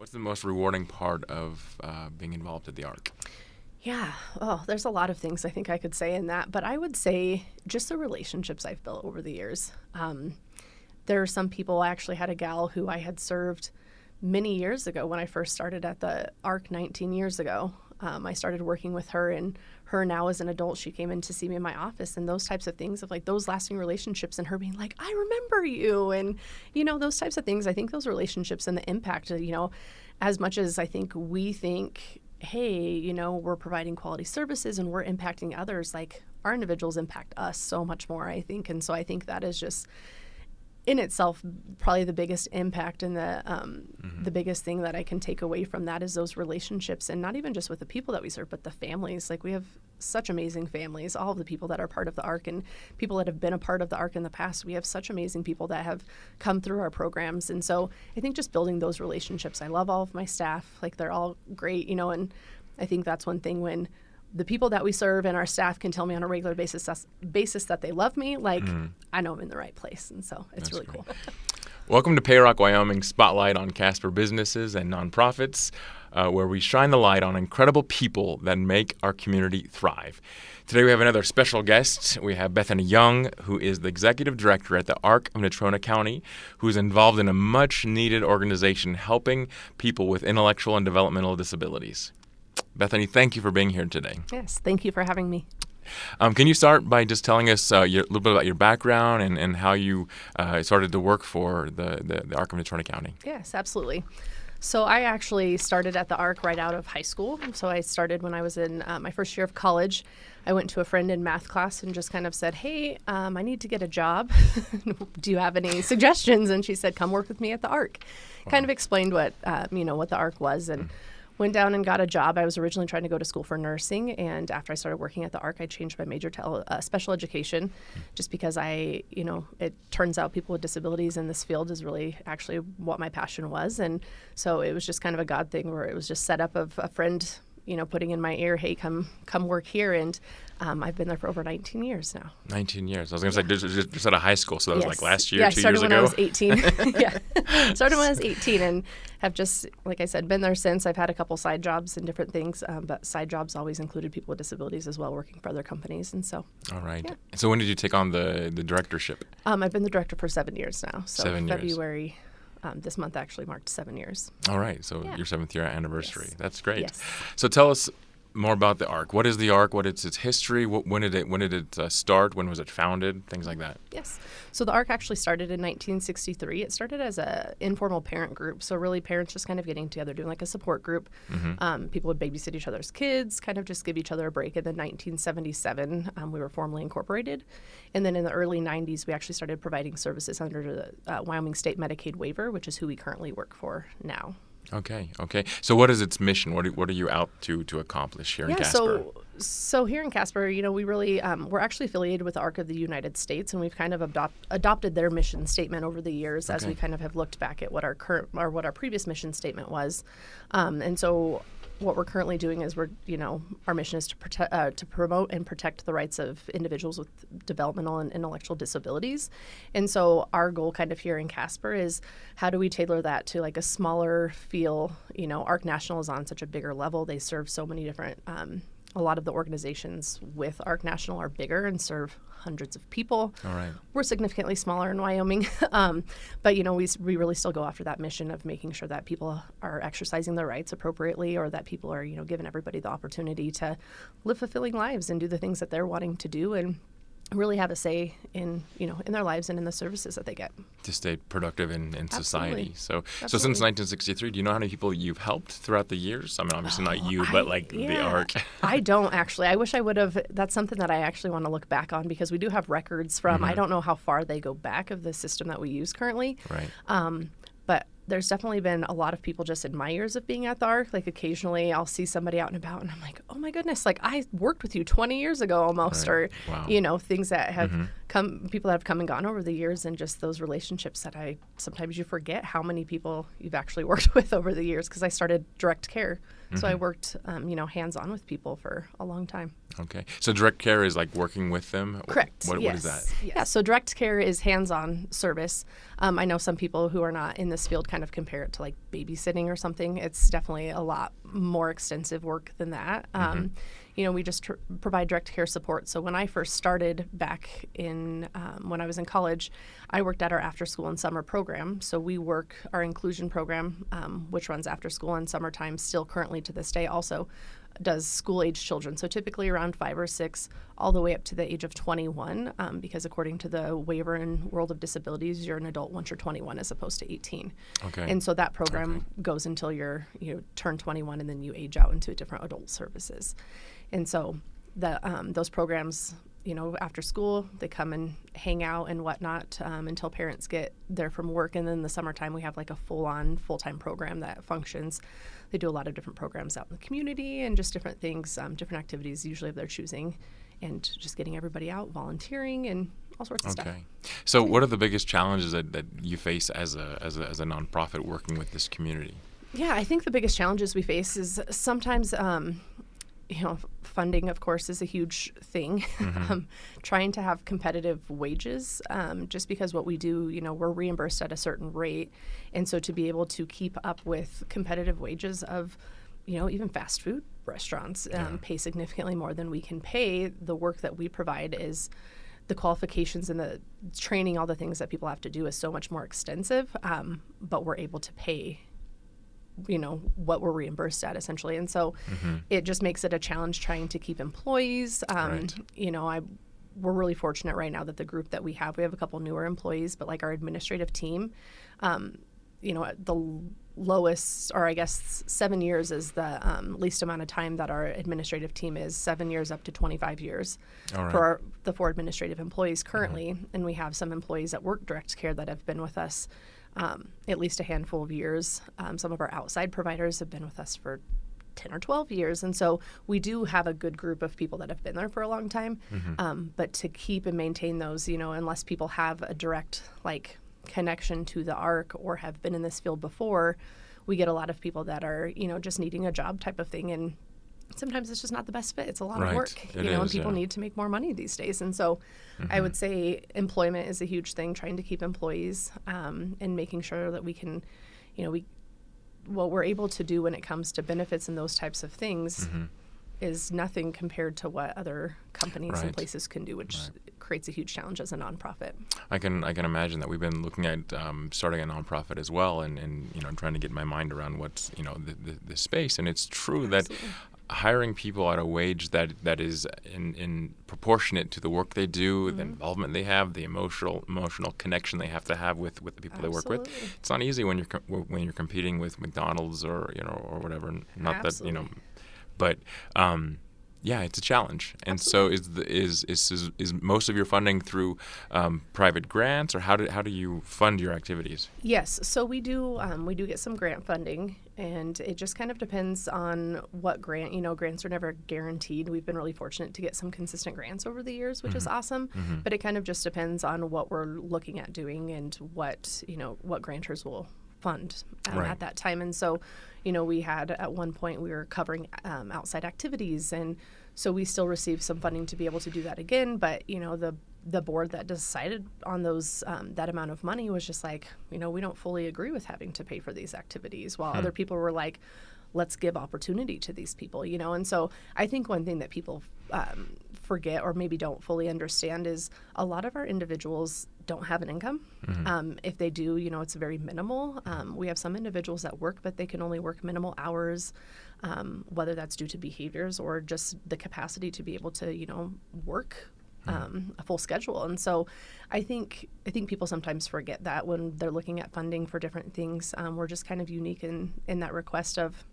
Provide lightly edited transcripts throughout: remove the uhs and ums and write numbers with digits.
What's the most rewarding part of being involved at the Arc? Yeah. Oh, there's a lot of things I think I could say in that, but I would say just the relationships I've built over the years. There are some people. I actually had a gal who I had served many years ago when I first started at the Arc 19 years ago. I started working with her, and her now as an adult, she came in to see me in my office, and those types of things of like those lasting relationships and her being like, I remember you. And, those types of things, I think those relationships and the impact, as much as I think we think, hey, we're providing quality services and we're impacting others, like our individuals impact us so much more, I think. And so I think that is just in itself probably the biggest impact and the biggest thing that I can take away from that is those relationships, and not even just with the people that we serve, but the families. Like we have such amazing families, all of the people that are part of the Arc and people that have been a part of the Arc in the past. We have such amazing people that have come through our programs. And so I think just building those relationships. I love all of my staff. Like they're all great, and I think that's one thing when the people that we serve and our staff can tell me on a regular basis that they love me, like I know I'm in the right place. And so it's That's really great. Cool. Welcome to Payrock, Wyoming Spotlight on Casper businesses and nonprofits, where we shine the light on incredible people that make our community thrive. Today we have another special guest. We have Bethany Young, who is the executive director at the Arc of Natrona County, who is involved in a much-needed organization helping people with intellectual and developmental disabilities. Bethany, thank you for being here today. Yes, thank you for having me. Can you start by just telling us a little bit about your background and how you started to work for the Arc of Natrona County? Yes, absolutely. So I actually started at the Arc right out of high school. So I started when I was in my first year of college. I went to a friend in math class and just kind of said, hey, I need to get a job. Do you have any suggestions? And she said, come work with me at the Arc. Wow. Kind of explained what the Arc was and went down and got a job. I was originally trying to go to school for nursing, and after I started working at the Arc, I changed my major to special education, just because it turns out people with disabilities in this field is really actually what my passion was. And so it was just kind of a God thing where it was just set up of a friend, putting in my ear, hey, come work here. And I've been there for over 19 years now. 19 years. I was going to say, just out of high school, so that was like last year, yeah, 2 years ago? Yeah, I started when I was 18. Yeah, started when I was 18 and have just, like I said, been there since. I've had a couple side jobs and different things, but side jobs always included people with disabilities as well, working for other companies. And so, all right. Yeah. So when did you take on the directorship? I've been the director for 7 years now. So 7 years. February. This month actually marked 7 years. All right. So your 7th year anniversary. Yes. That's great. Yes. So tell us more about the Arc. What is the Arc? What is its history? When did it start? When was it founded? Things like that. Yes. So the Arc actually started in 1963. It started as an informal parent group. So really parents just kind of getting together, doing like a support group. People would babysit each other's kids, kind of just give each other a break. And then 1977, we were formally incorporated. And then in the early 90s, we actually started providing services under the Wyoming State Medicaid waiver, which is who we currently work for now. Okay. So what is its mission? What are you out to accomplish here in Casper? So here in Casper, we really, we're actually affiliated with the Arc of the United States, and we've kind of adopted their mission statement over the years as we kind of have looked back at what our previous mission statement was. And so what we're currently doing is our mission is to promote and protect the rights of individuals with developmental and intellectual disabilities. And so our goal kind of here in Casper is how do we tailor that to like a smaller feel? Arc National is on such a bigger level. They serve so many different, a lot of the organizations with Arc National are bigger and serve hundreds of people. All right. We're significantly smaller in Wyoming, but we really still go after that mission of making sure that people are exercising their rights appropriately, or that people are giving everybody the opportunity to live fulfilling lives and do the things that they're wanting to do and really have a say in their lives and in the services that they get. To stay productive in society. So Absolutely. Since 1963, do you know how many people you've helped throughout the years? I mean, obviously not you, but the Arc. I don't actually. I wish I would have. That's something that I actually want to look back on, because we do have records from, I don't know how far they go back of the system that we use currently. Right. But there's definitely been a lot of people just in my years of being at the Arc. Like occasionally I'll see somebody out and about and I'm like, oh my goodness, like I worked with you 20 years ago almost, right. or, wow. Things that have people that have come and gone over the years, and just those relationships that sometimes you forget how many people you've actually worked with over the years, because I started direct care. So I worked, hands-on with people for a long time. Okay. So direct care is like working with them? Correct. What is that? Yes. Yeah, so direct care is hands-on service. I know some people who are not in this field kind of compare it to like babysitting or something. It's definitely a lot more extensive work than that. We just provide direct care support. So when I first started back in, when I was in college, I worked at our after-school and summer program. So we work our inclusion program, which runs after school and summertime, still currently to this day also does school-age children. So typically around 5 or 6, all the way up to the age of 21, because according to the waiver in World of Disabilities, you're an adult once you're 21 as opposed to 18. Okay. And so that program goes until you turn 21, and then you age out into different adult services. And so those programs, after school, they come and hang out and whatnot until parents get there from work. And then in the summertime, we have like a full-time program that functions. They do a lot of different programs out in the community and just different things, different activities usually of their choosing, and just getting everybody out, volunteering, and all sorts of stuff. Okay. So what are the biggest challenges that you face as a nonprofit working with this community? Yeah, I think the biggest challenges we face is sometimes funding, of course, is a huge thing. Trying to have competitive wages, just because what we do, we're reimbursed at a certain rate. And so to be able to keep up with competitive wages of, even fast food restaurants pay significantly more than we can pay. The work that we provide is the qualifications and the training, all the things that people have to do is so much more extensive, but we're able to pay what we're reimbursed at essentially. And so it just makes it a challenge trying to keep employees. We're really fortunate right now that the group that we have a couple newer employees, but like our administrative team, at the lowest, or I guess 7 years is the least amount of time that our administrative team is, 7 years up to 25 years for the 4 administrative employees currently. And we have some employees that work direct care that have been with us at least a handful of years. Some of our outside providers have been with us for 10 or 12 years. And so we do have a good group of people that have been there for a long time. But to keep and maintain those, unless people have a direct connection to the Arc or have been in this field before, we get a lot of people that are, just needing a job type of thing. And sometimes it's just not the best fit. It's a lot of work, and people need to make more money these days. And so I would say employment is a huge thing, trying to keep employees and making sure that we can, what we're able to do when it comes to benefits and those types of things is nothing compared to what other companies and places can do, which creates a huge challenge as a nonprofit. I can imagine that. We've been looking at starting a nonprofit as well, and trying to get my mind around what's the space. And it's true that hiring people at a wage that is in proportionate to the work they do, the involvement they have, the emotional connection they have to have with the people they work with. It's not easy when you're competing with McDonald's or whatever. Not that but it's a challenge. And so is most of your funding through private grants, or how do you fund your activities? Yes, so we do get some grant funding, and it just kind of depends on what grant. Grants are never guaranteed. We've been really fortunate to get some consistent grants over the years, which is awesome. But it kind of just depends on what we're looking at doing and what grantors will fund at that time. And so, we had at one point we were covering outside activities, and so we still received some funding to be able to do that again. But the board that decided on those that amount of money was just like, we don't fully agree with having to pay for these activities, while other people were like, let's give opportunity to these people, And so I think one thing that people forget or maybe don't fully understand is a lot of our individuals don't have an income. If they do, it's very minimal. We have some individuals that work, but they can only work minimal hours, whether that's due to behaviors or just the capacity to be able to, work a full schedule. And so I think people sometimes forget that when they're looking at funding for different things. We're just kind of unique in that request of,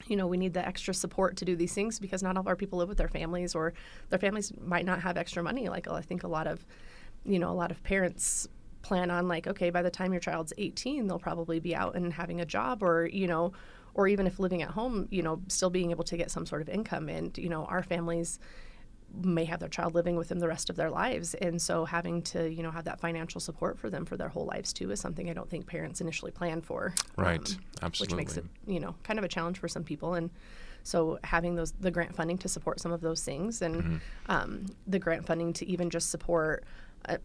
we need the extra support to do these things, because not all of our people live with their families, or their families might not have extra money. Like, I think a lot of parents plan on okay, by the time your child's 18, they'll probably be out and having a job, or even if living at home, still being able to get some sort of income. And, our families, may have their child living with them the rest of their lives. And so having to, have that financial support for them for their whole lives too is something I don't think parents initially plan for. Right. Absolutely. Which makes it, kind of a challenge for some people. And so having the grant funding to support some of those things, and the grant funding to even just support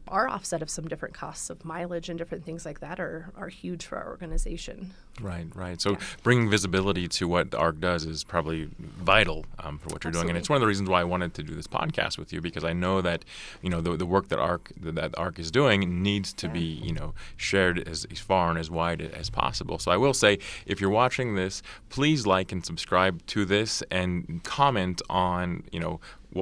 our offset of some different costs of mileage and different things like that are huge for our organization. Right. So bringing visibility to what ARC does is probably vital for what you're doing. And it's one of the reasons why I wanted to do this podcast with you, because I know that, the work that ARC is doing needs to be, shared as far and as wide as possible. So I will say, if you're watching this, please like and subscribe to this and comment on,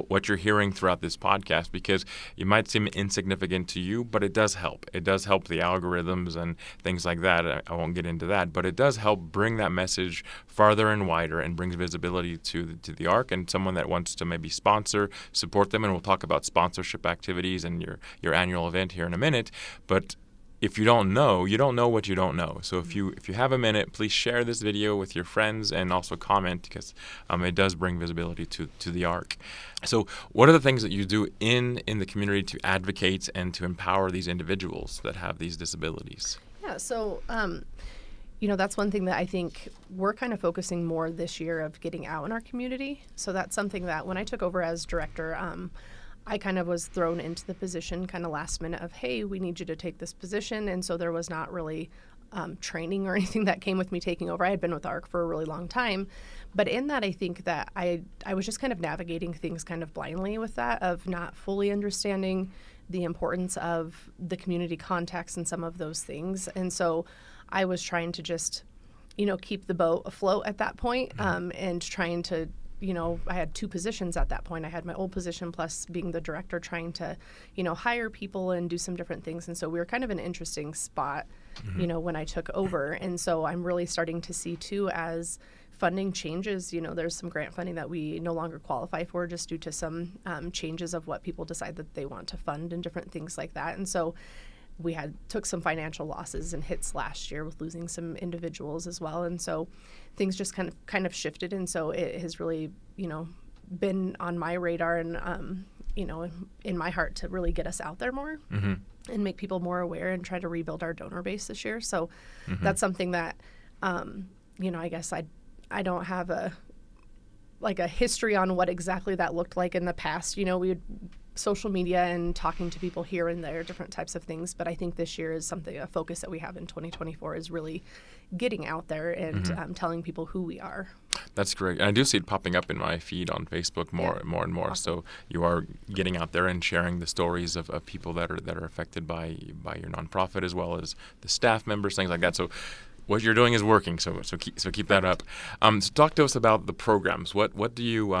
what you're hearing throughout this podcast, because it might seem insignificant to you, but it does help. It does help the algorithms and things like that. I won't get into that, but it does help bring that message farther and wider and brings visibility to the ARC, and someone that wants to maybe support them. And we'll talk about sponsorship activities and your annual event here in a minute. But if you don't know what you don't know. So if you have a minute, please share this video with your friends and also comment, because it does bring visibility to the ARC. So what are the things that you do in the community to advocate and to empower these individuals that have these disabilities? Yeah, so that's one thing that I think we're kind of focusing more this year of getting out in our community. So that's something that when I took over as director, I kind of was thrown into the position kind of last minute of, hey, we need you to take this position. And so there was not really training or anything that came with me taking over. I had been with ARC for a really long time. But in that, I think that I was just kind of navigating things kind of blindly with that, of not fully understanding the importance of the community contacts and some of those things. And so I was trying to just, keep the boat afloat at that point, and trying to, I had two positions at that point. I had my old position plus being the director, trying to, hire people and do some different things. And so we were kind of in an interesting spot, when I took over. And so I'm really starting to see too, as funding changes, there's some grant funding that we no longer qualify for just due to some changes of what people decide that they want to fund and different things like that. And so we took some financial losses and hits last year with losing some individuals as well. And so things just kind of shifted. And so it has really, been on my radar and, in my heart to really get us out there more and make people more aware and try to rebuild our donor base this year. So that's something that, I guess I don't have a history on what exactly that looked like in the past. We would social media and talking to people here and there, different types of things. But I think this year is a focus that we have in 2024 is really getting out there and telling people who we are. That's great. And I do see it popping up in my feed on Facebook more and more. Awesome. So you are getting out there and sharing the stories of people that are affected by your nonprofit, as well as the staff members, things like that. So what you're doing is working. So keep that up. So talk to us about the programs. What do you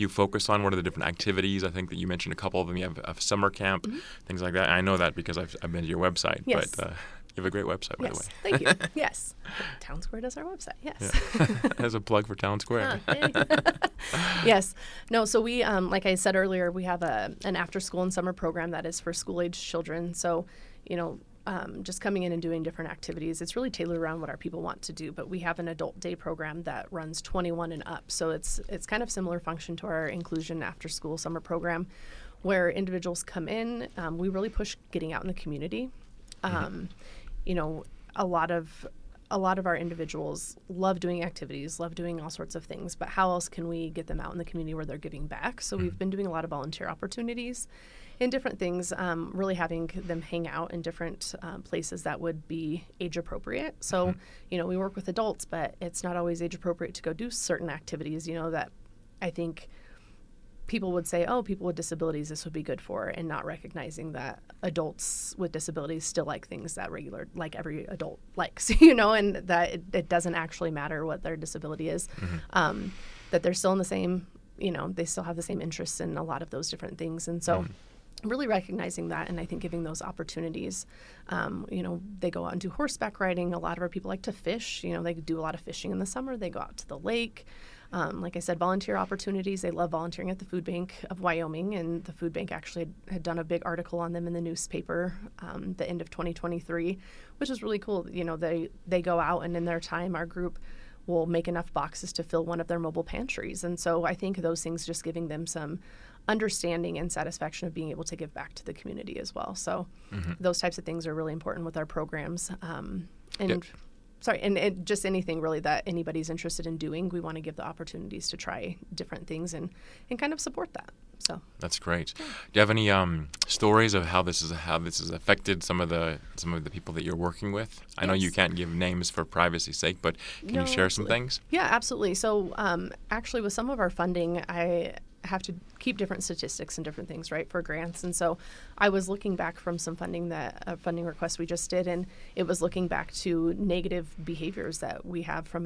focus on? What are the different activities? I think that you mentioned a couple of them. You have a summer camp, things like that. I know that because I've been to your website. Yes. But you have a great website, by the way. Thank you. Yes. Town Square does our website. Yes. Yeah. As a plug for Town Square. Yes. No, so we, like I said earlier, we have an after-school and summer program that is for school-age children. So, just coming in and doing different activities. It's really tailored around what our people want to do, but we have an adult day program that runs 21 and up. So it's kind of similar function to our inclusion after school summer program, where individuals come in. We really push getting out in the community. A lot of our individuals love doing activities, love doing all sorts of things, but how else can we get them out in the community where they're giving back? So we've been doing a lot of volunteer opportunities in different things, really having them hang out in different places that would be age appropriate. So, we work with adults, but it's not always age appropriate to go do certain activities, that I think people would say, oh, people with disabilities, this would be good for, and not recognizing that adults with disabilities still like things that every adult likes, and that it doesn't actually matter what their disability is, that they're still in the same, they still have the same interests in a lot of those different things. And so really recognizing that, and I think giving those opportunities. They go out and do horseback riding. A lot of our people like to fish. They do a lot of fishing in the summer. They go out to the lake. Like I said, volunteer opportunities. They love volunteering at the Food Bank of Wyoming, and the Food Bank actually had done a big article on them in the newspaper the end of 2023, which is really cool. They go out, and in their time, our group will make enough boxes to fill one of their mobile pantries. And so I think those things, just giving them some understanding and satisfaction of being able to give back to the community as well. So those types of things are really important with our programs. And just anything really that anybody's interested in doing, we want to give the opportunities to try different things and kind of support that. So that's great. Do you have any stories of how this has affected some of the people that you're working with? I know you can't give names for privacy's sake, but can you share some things? Yeah, absolutely. So actually, with some of our funding, I have to keep different statistics and different things, right, for grants. And so I was looking back from some funding request we just did, and it was looking back to negative behaviors that we have from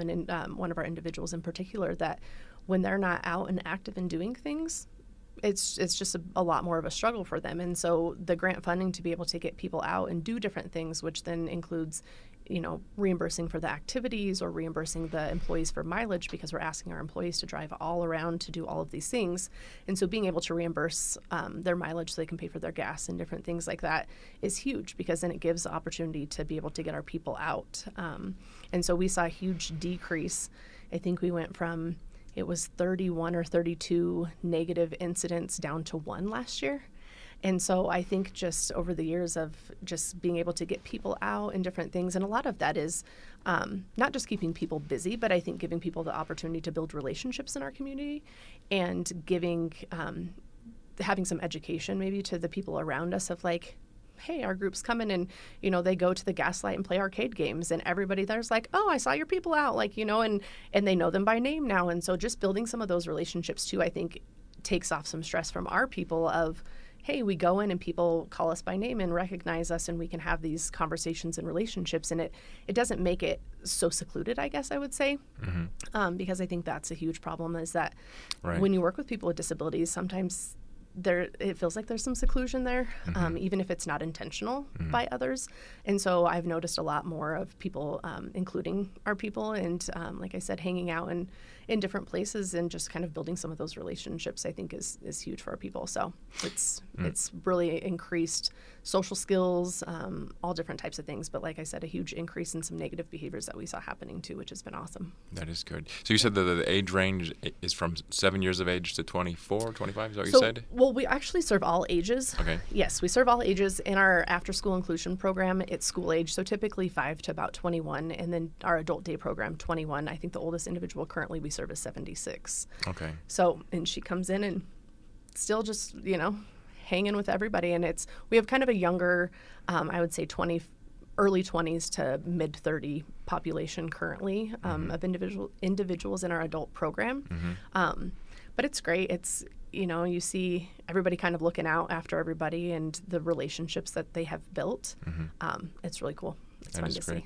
one of our individuals in particular, that when they're not out and active and doing things, it's just a lot more of a struggle for them. And so the grant funding to be able to get people out and do different things, which then includes, reimbursing for the activities or reimbursing the employees for mileage, because we're asking our employees to drive all around to do all of these things. And so being able to reimburse their mileage so they can pay for their gas and different things like that is huge, because then it gives the opportunity to be able to get our people out. And so we saw a huge decrease. I think we went from, it was 31 or 32 negative incidents down to 1 last year. And so I think just over the years of just being able to get people out and different things, and a lot of that is not just keeping people busy, but I think giving people the opportunity to build relationships in our community, and having some education maybe to the people around us of like, hey, our group's coming and, they go to the Gaslight and play arcade games, and everybody there's like, oh, I saw your people out, and they know them by name now. And so just building some of those relationships too, I think takes off some stress from our people of, hey, we go in and people call us by name and recognize us, and we can have these conversations and relationships. And it doesn't make it so secluded, I guess I would say, because I think that's a huge problem, is that when you work with people with disabilities, sometimes it feels like there's some seclusion there, even if it's not intentional by others. And so I've noticed a lot more of people, including our people, and like I said, hanging out in different places and just kind of building some of those relationships, I think is huge for our people. So it's really increased social skills, all different types of things. But like I said, a huge increase in some negative behaviors that we saw happening too, which has been awesome. That is good. So you said that the age range is from 7 years of age to 24, 25, is that what you said? Well, we actually serve all ages. Okay. Yes, we serve all ages. In our after-school inclusion program, it's school age, so typically 5 to about 21. And then our adult day program, 21. I think the oldest individual currently we serve is 76. Okay. So, and she comes in and still just, hanging with everybody. And we have kind of a younger, I would say early 20s to mid 30 population currently of individuals in our adult program. But it's great. It's, you see everybody kind of looking out after everybody and the relationships that they have built. It's really cool. It's fun to see.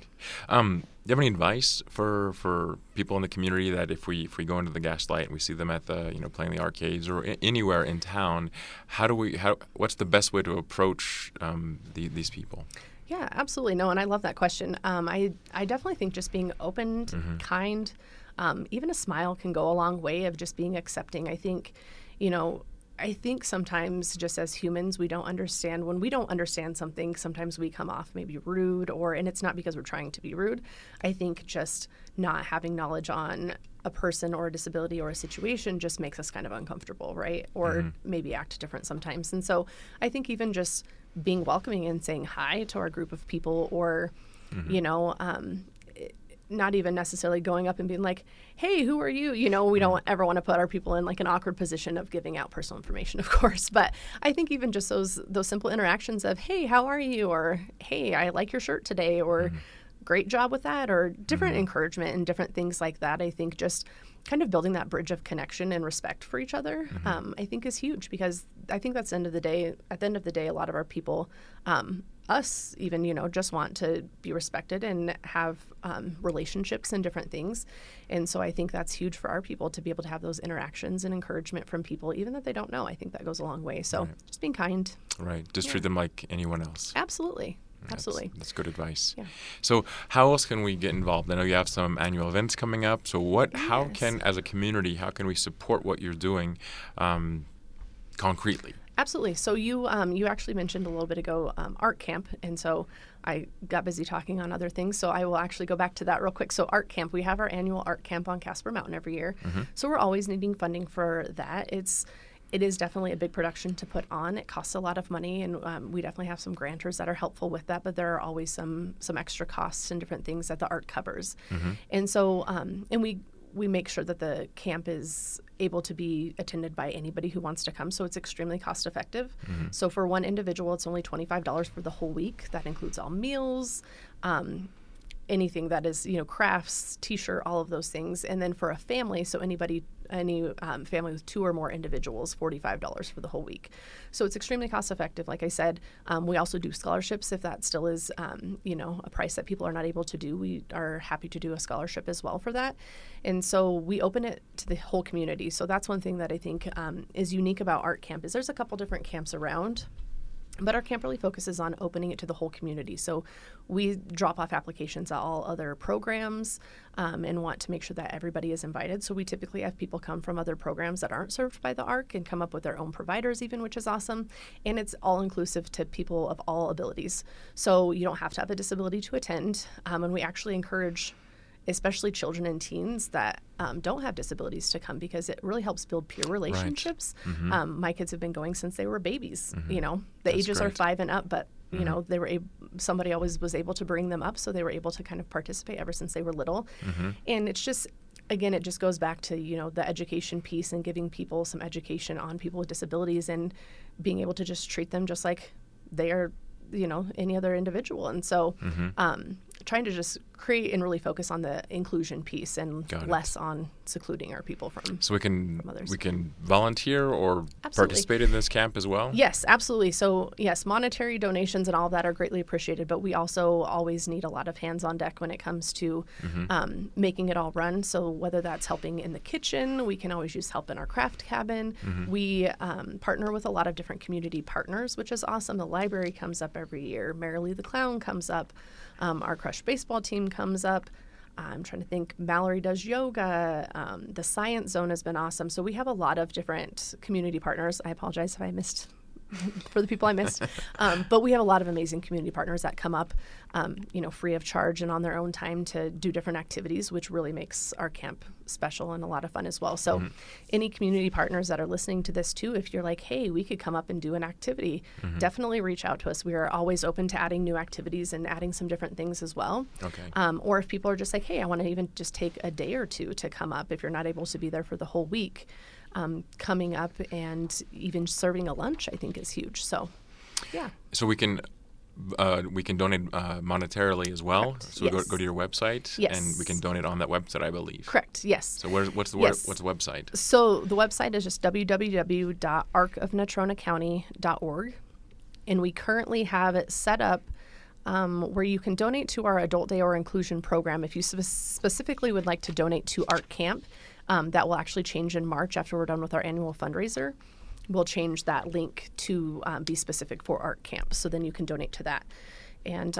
Do you have any advice for people in the community that if we go into the Gaslight and we see them at the playing the arcades or anywhere in town, what's the best way to approach these people? Yeah, absolutely. No, and I love that question. I definitely think just being open, kind, even a smile can go a long way of just being accepting. I think sometimes just as humans, we don't understand. When we don't understand something, sometimes we come off maybe rude, and it's not because we're trying to be rude. I think just not having knowledge on a person or a disability or a situation just makes us kind of uncomfortable, right? Or maybe act different sometimes. And so I think even just being welcoming and saying hi to our group of people, or, not even necessarily going up and being like, hey, who are you? We don't ever want to put our people in like an awkward position of giving out personal information, of course. But I think even just those simple interactions of, hey, how are you? Or, hey, I like your shirt today. Or great job with that. Or different encouragement and different things like that. I think just kind of building that bridge of connection and respect for each other, I think is huge, because I think at the end of the day, a lot of our people, us even, just want to be respected and have relationships and different things. And so I think that's huge for our people to be able to have those interactions and encouragement from people, even that they don't know. I think that goes a long way. So just being kind. Right. Just treat them like anyone else. Absolutely. Absolutely. That's good advice. Yeah. So how else can we get involved? I know you have some annual events coming up. So as a community, how can we support what you're doing concretely? Absolutely. So you actually mentioned a little bit ago Art Camp, and so I got busy talking on other things, so I will actually go back to that real quick. So Art Camp, we have our annual Art Camp on Casper Mountain every year, so we're always needing funding for that. It is definitely a big production to put on. It costs a lot of money, and we definitely have some grantors that are helpful with that, but there are always some extra costs and different things that the art covers. And so, and we make sure that the camp is able to be attended by anybody who wants to come, so it's extremely cost effective. So for one individual, it's only $25 for the whole week. That includes all meals, anything that is, crafts, t-shirt, all of those things. And then for a family, so any family with 2 or more individuals, $45 for the whole week. So it's extremely cost effective. Like I said, we also do scholarships if that still is, a price that people are not able to do. We are happy to do a scholarship as well for that. And so we open it to the whole community. So that's one thing that I think is unique about Art Camp is there's a couple different camps around. But our camp really focuses on opening it to the whole community. So we drop off applications at all other programs and want to make sure that everybody is invited. So we typically have people come from other programs that aren't served by the ARC and come up with their own providers even, which is awesome. And it's all inclusive to people of all abilities. So you don't have to have a disability to attend. And we actually encourage especially children and teens that don't have disabilities to come because it really helps build peer relationships. Right. My kids have been going since they were babies. The That's ages great. Are 5 and up, but they were somebody always was able to bring them up, so they were able to kind of participate ever since they were little. And it's just, again, it just goes back to the education piece and giving people some education on people with disabilities and being able to just treat them just like they are any other individual. And so trying to just create and really focus on the inclusion piece and less on secluding our people from others. So we can volunteer or participate in this camp as well? Yes, absolutely. So yes, monetary donations and all of that are greatly appreciated, but we also always need a lot of hands on deck when it comes to making it all run. So whether that's helping in the kitchen, we can always use help in our craft cabin. We partner with a lot of different community partners, which is awesome. The library comes up every year. Merrily the Clown comes up. Our Crush baseball team comes up. I'm trying to think. Mallory does yoga. The Science Zone has been awesome. So we have a lot of different community partners. I apologize if I missed for the people I missed. But we have a lot of amazing community partners that come up, free of charge and on their own time to do different activities, which really makes our camp special and a lot of fun as well. So any community partners that are listening to this too, if you're like, hey, we could come up and do an activity, definitely reach out to us. We are always open to adding new activities and adding some different things as well. Or if people are just like, hey, I want to even just take a day or two to come up if you're not able to be there for the whole week. Coming up and even serving a lunch, I think is huge. So, yeah. So we can donate monetarily as well. Correct. So Yes. we go to your website, and we can donate on that website, I believe. Correct. Yes. So what's the website? So the website is just www.arcofnatronacounty.org, and we currently have it set up where you can donate to our Adult Day or Inclusion program. If you specifically would like to donate to Art Camp, that will actually change in March after we're done with our annual fundraiser. We'll change that link to be specific for Art Camp. So then you can donate to that. And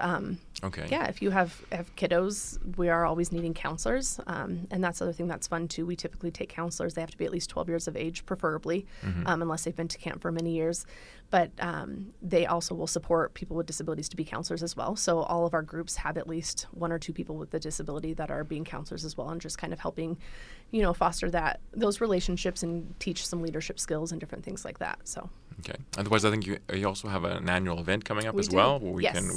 if you have kiddos, we are always needing counselors. And that's the other thing that's fun too. We typically take counselors. They have to be at least 12 years of age, preferably, unless they've been to camp for many years. But they also will support people with disabilities to be counselors as well. So all of our groups have at least 1 or 2 people with a disability that are being counselors as well, and just kind of helping, foster those relationships and teach some leadership skills and different things like that. So. Okay. Otherwise, I think you also have an annual event coming up we as do. well. Where we can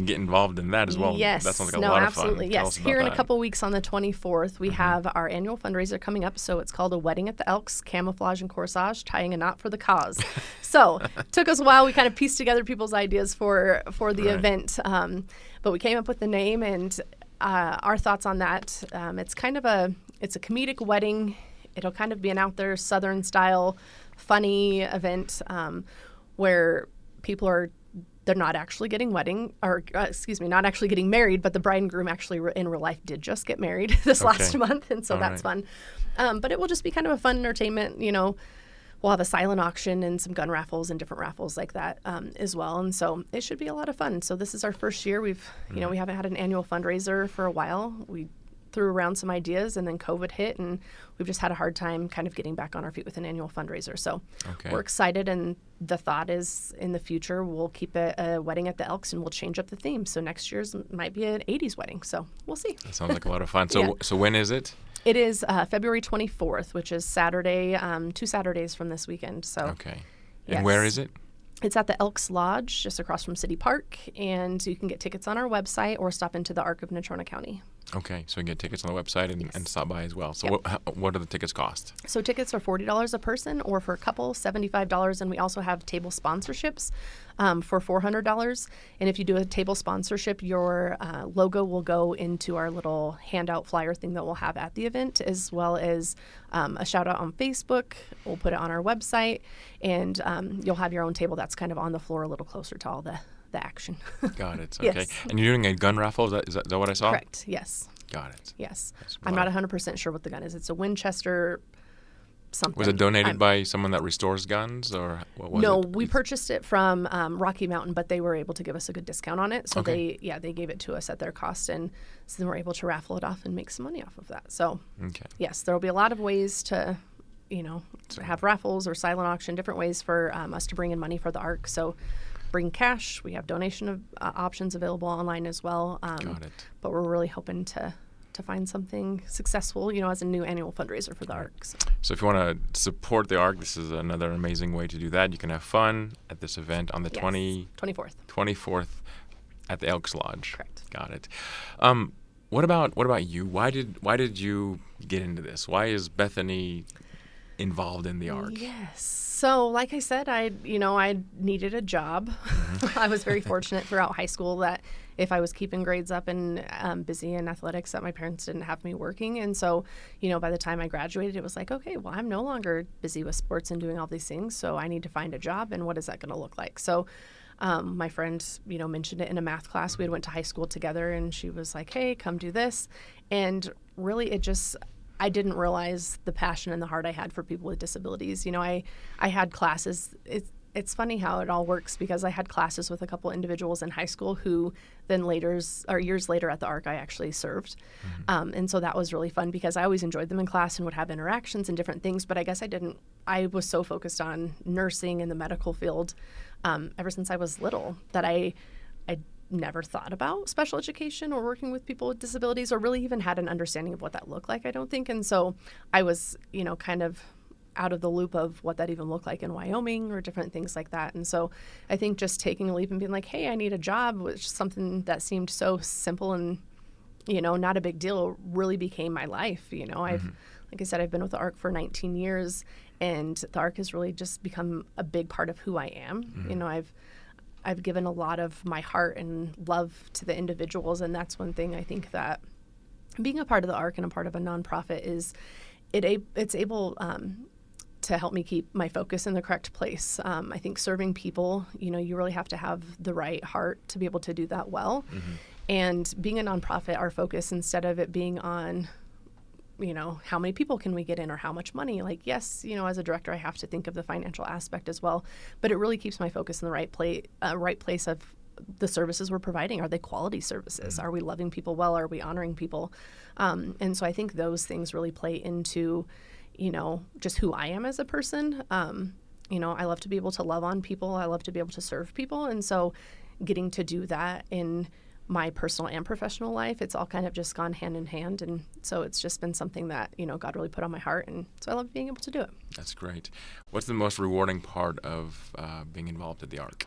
get involved in that as well. Yes. That sounds like a lot absolutely. of fun. Yes. Here in a couple weeks on the 24th, we have our annual fundraiser coming up. So it's called A Wedding at the Elks, Camouflage and Corsage, Tying a Knot for the Cause. So it took us a while. We kind of pieced together people's ideas for the event. But we came up with the name and our thoughts on that. It's a comedic wedding. It'll kind of be an out there Southern style funny event where people they're not actually getting not actually getting married, but the bride and groom actually in real life did just get married this last month, and so that's fun. But it will just be kind of a fun entertainment. We'll have a silent auction and some gun raffles and different raffles like that as well, and so it should be a lot of fun. So this is our first year. We haven't had an annual fundraiser for a while. We threw around some ideas, and then COVID hit, and we've just had a hard time kind of getting back on our feet with an annual fundraiser. So we're excited, and the thought is in the future we'll keep a wedding at the Elks, and we'll change up the theme. So next year's might be an 80s wedding. So we'll see. That sounds like a lot of fun. So so when is it? It is February 24th, which is Saturday, 2 Saturdays from this weekend. So okay. And where is it? It's at the Elks Lodge, just across from City Park, and you can get tickets on our website or stop into the Arc of Natrona County. Okay, so you can get tickets on the website and stop by as well. So what do the tickets cost? So tickets are $40 a person, or for a couple, $75, and we also have table sponsorships for $400. And if you do a table sponsorship, your logo will go into our little handout flyer thing that we'll have at the event, as well as a shout out on Facebook. We'll put it on our website, and you'll have your own table that's kind of on the floor a little closer to all the action. Got it. Okay. Yes. And you're doing a gun raffle? Is that what I saw? Correct. Yes. Got it. Yes. I'm not 100% sure what the gun is. It's a Winchester something. Was it donated by someone that restores guns, or what was it? No, we purchased it from Rocky Mountain, but they were able to give us a good discount on it. So they gave it to us at their cost, and so then we're able to raffle it off and make some money off of that. So yes, there will be a lot of ways to, have raffles or silent auction, different ways for us to bring in money for the ARC. So bring cash. We have donation options available online as well. Got it. But we're really hoping to find something successful, as a new annual fundraiser for the ARC. So if you want to support the ARC, this is another amazing way to do that. You can have fun at this event on the 24th at the Elks Lodge. Correct. Got it. What about you? Why did you get into this? Why is Bethany involved in the ARC? Yes. So like I said, I needed a job. I was very fortunate throughout high school that if I was keeping grades up and busy in athletics, that my parents didn't have me working. And so, by the time I graduated, it was like, okay, well, I'm no longer busy with sports and doing all these things. So I need to find a job, and what is that going to look like? So my friend, mentioned it in a math class. We went to high school together, and she was like, hey, come do this. And really I didn't realize the passion and the heart I had for people with disabilities. I had classes. It's funny how it all works, because I had classes with a couple individuals in high school who then years later at the ARC I actually served. And so that was really fun, because I always enjoyed them in class and would have interactions and different things. But I guess I was so focused on nursing in the medical field ever since I was little that I never thought about special education or working with people with disabilities, or really even had an understanding of what that looked like, I don't think. And so I was, kind of out of the loop of what that even looked like in Wyoming or different things like that. And so I think just taking a leap and being like, hey, I need a job, was something that seemed so simple and, not a big deal, really became my life. Like I said, I've been with the ARC for 19 years, and the ARC has really just become a big part of who I am. I've given a lot of my heart and love to the individuals, and that's one thing I think that being a part of the ARC and a part of a nonprofit is it's able to help me keep my focus in the correct place. I think serving people, you really have to have the right heart to be able to do that well. And being a nonprofit, our focus, instead of it being on how many people can we get in or how much money? Like, yes, as a director, I have to think of the financial aspect as well, but it really keeps my focus in the right place of the services we're providing. Are they quality services? Are we loving people well? Are we honoring people? And so I think those things really play into, just who I am as a person. I love to be able to love on people. I love to be able to serve people. And so getting to do that in my personal and professional life, it's all kind of just gone hand in hand. And so it's just been something that, God really put on my heart. And so I love being able to do it. That's great. What's the most rewarding part of being involved at the ARC?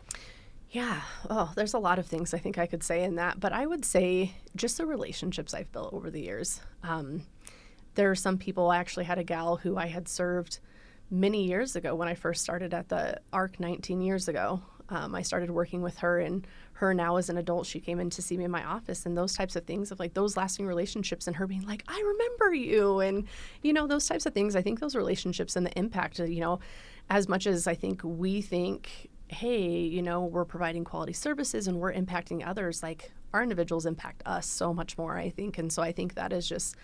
Yeah. Oh, there's a lot of things I think I could say in that. But I would say just the relationships I've built over the years. There are some people, I actually had a gal who I had served many years ago when I first started at the ARC 19 years ago. I started working with her, and her now as an adult, she came in to see me in my office, and those types of things of like those lasting relationships, and her being like, I remember you, and those types of things. I think those relationships and the impact, as much as I think we think, hey, we're providing quality services and we're impacting others, like our individuals impact us so much more, I think. And so I think that is just,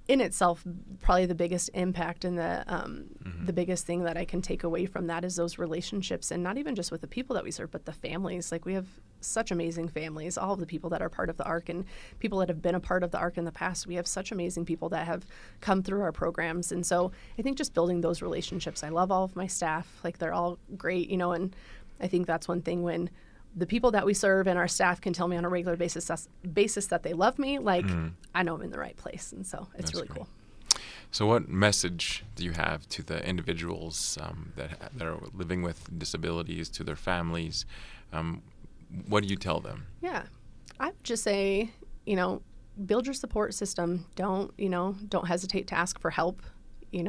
in itself, probably the biggest impact and the biggest thing that I can take away from that is those relationships, and not even just with the people that we serve, but the families. Like, we have such amazing families, all of the people that are part of the Arc and people that have been a part of the Arc in the past. We have such amazing people that have come through our programs. And so I think just building those relationships. I love all of my staff. Like, they're all great, and I think that's one thing when the people that we serve and our staff can tell me on a regular basis that they love me, like, I know I'm in the right place. And so it's really cool. So what message do you have to the individuals that are living with disabilities, to their families? What do you tell them? Yeah, I would just say, build your support system. Don't hesitate to ask for help. We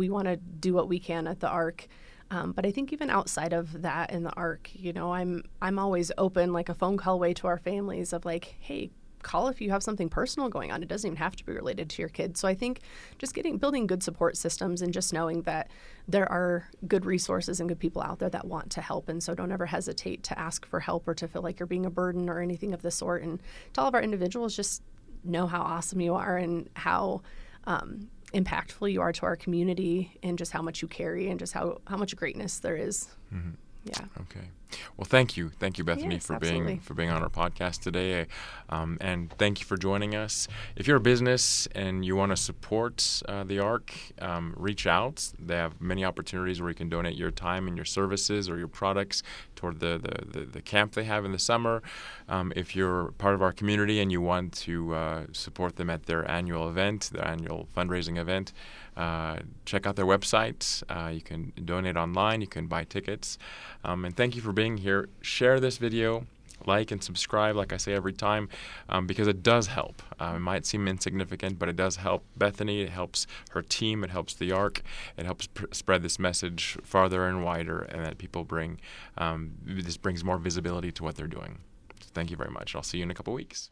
want to do what we can at the Arc. But I think even outside of that in the Arc, I'm always open, like a phone call away to our families of like, hey, call if you have something personal going on. It doesn't even have to be related to your kids. So I think just building good support systems and just knowing that there are good resources and good people out there that want to help. And so don't ever hesitate to ask for help or to feel like you're being a burden or anything of the sort. And to all of our individuals, just know how awesome you are and how impactful you are to our community, and just how much you carry and just how much greatness there is. Mm-hmm. Yeah. Okay. Well, thank you, Bethany, Yes, for absolutely. being on our podcast today, and thank you for joining us. If you're a business and you want to support the Arc, reach out. They have many opportunities where you can donate your time and your services or your products toward the camp they have in the summer. If you're part of our community and you want to support them at their annual event, their annual fundraising event, check out their website. You can donate online. You can buy tickets. And thank you for being here. Share this video, like and subscribe, like I say every time, because it does help. It might seem insignificant, but it does help Bethany. It helps her team. It helps the Arc. It helps spread this message farther and wider, and that people this brings more visibility to what they're doing. So thank you very much. I'll see you in a couple weeks.